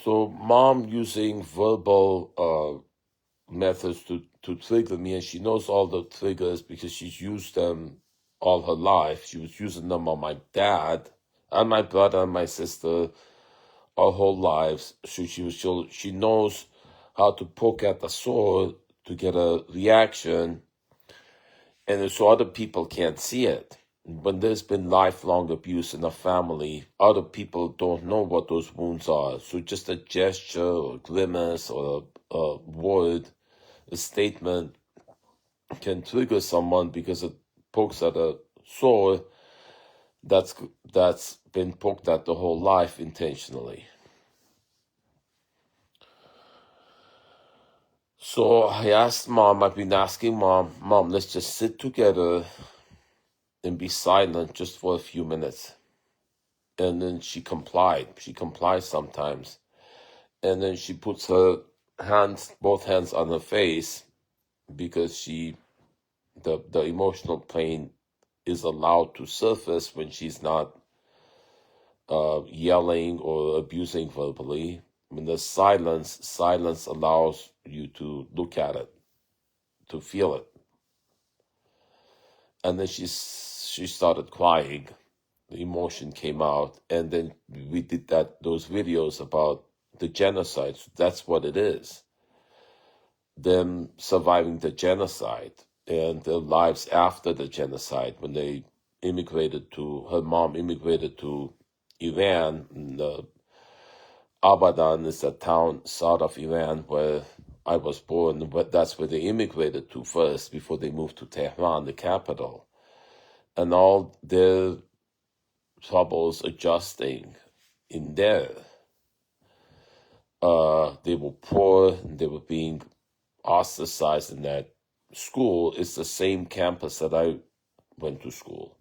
So mom using verbal methods to trigger me, and she knows all the triggers because she's used them all her life. She was using them on my dad and my brother and my sister our whole lives. So she knows how to poke at the sore to get a reaction, and so other people can't see it. When there's been lifelong abuse in a family, other people don't know what those wounds are. So just a gesture or a grimace or a word, a statement can trigger someone because it pokes at a sore that's been poked at the whole life intentionally. So I asked mom, I've been asking mom, let's just sit together and be silent just for a few minutes. And then she complied. She complies sometimes. And then she puts her both hands on her face because the emotional pain is allowed to surface when she's not yelling or abusing verbally. When there's silence allows you to look at it, to feel it. And then she started crying. The emotion came out, and then we did those videos about the genocide. So that's what it is. Them surviving the genocide and their lives after the genocide when they her mom immigrated to Iran. And, Abadan is a town south of Iran where I was born, but that's where they immigrated to first before they moved to Tehran, the capital. And all their troubles adjusting in there. They were poor, and they were being ostracized in that school. It's the same campus that I went to school.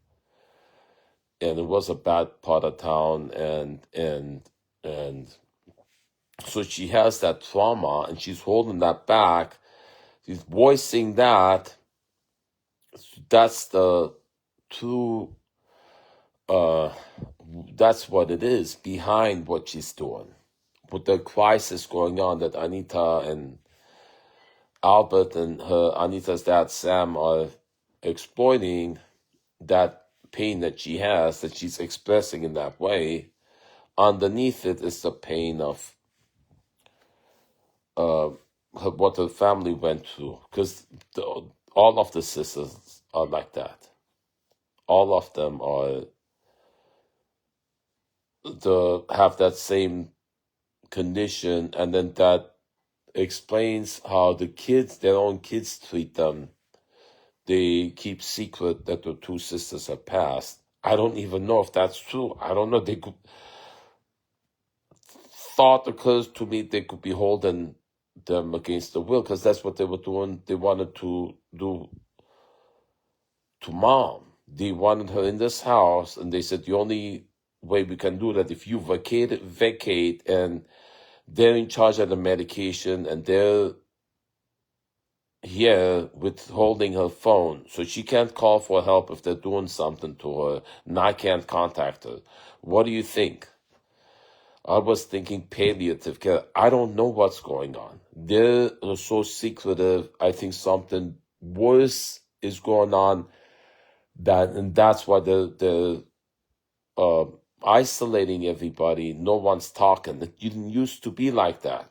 And it was a bad part of town, and so she has that trauma, and she's holding that back. She's voicing that. That's the true, that's what it is behind what she's doing. With the crisis going on that Anita and Albert and Anita's dad Sam are exploiting, that pain that she has, that she's expressing in that way, underneath it is the pain of what her family went through. Because all of the sisters are like that. All of them have that same condition, and then that explains how their own kids treat them. They keep secret that the two sisters have passed. I don't even know if that's true. I don't know. Thought occurs to me they could be holding them against the will, because that's what they were doing. They wanted to do to mom. They wanted her in this house, and they said the only way we can do that if you vacate, and they're in charge of the medication, and they're here withholding her phone, so she can't call for help if they're doing something to her, and I can't contact her. What do you think? I was thinking palliative care. I don't know what's going on. They're so secretive. I think something worse is going on, and that's why they're isolating everybody. No one's talking. It didn't used to be like that.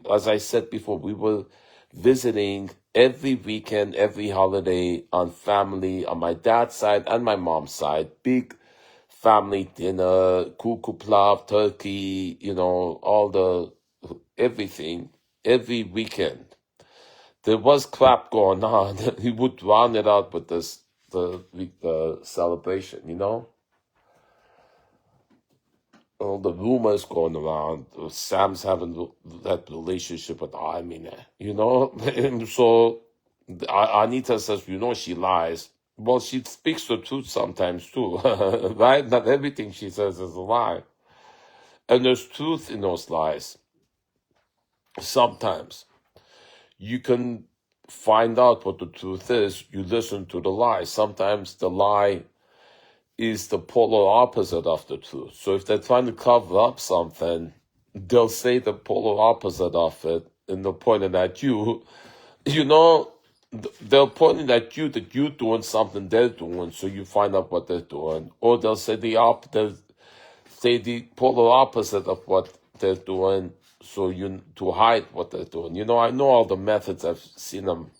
As I said before, we were visiting every weekend, every holiday on family, on my dad's side and my mom's side. Big family dinner, kukuplav, turkey, everything, every weekend. There was crap going on. He would round it out with the celebration, all the rumors going around. Sam's having that relationship with Armin, and so Anita says, she lies. Well, she speaks the truth sometimes too, right? Not everything she says is a lie. And there's truth in those lies. Sometimes you can find out what the truth is. You listen to the lie. Sometimes the lie is the polar opposite of the truth. So if they're trying to cover up something, they'll say the polar opposite of it, and they'll point it at you. You know, they'll point it at you that you're doing something they're doing, so you find out what they're doing. Or they'll say they'll say the polar opposite of what they're doing, so you to hide what they're doing. You know, I know all the methods. I've seen them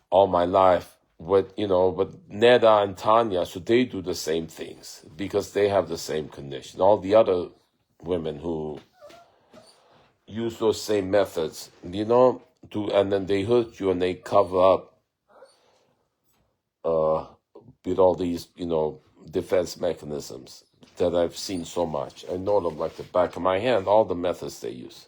all my life with Neda and Tanya, so they do the same things because they have the same condition. All the other women who use those same methods, and then they hurt you and they cover up with all these, defense mechanisms that I've seen so much. I know them like the back of my hand, all the methods they use.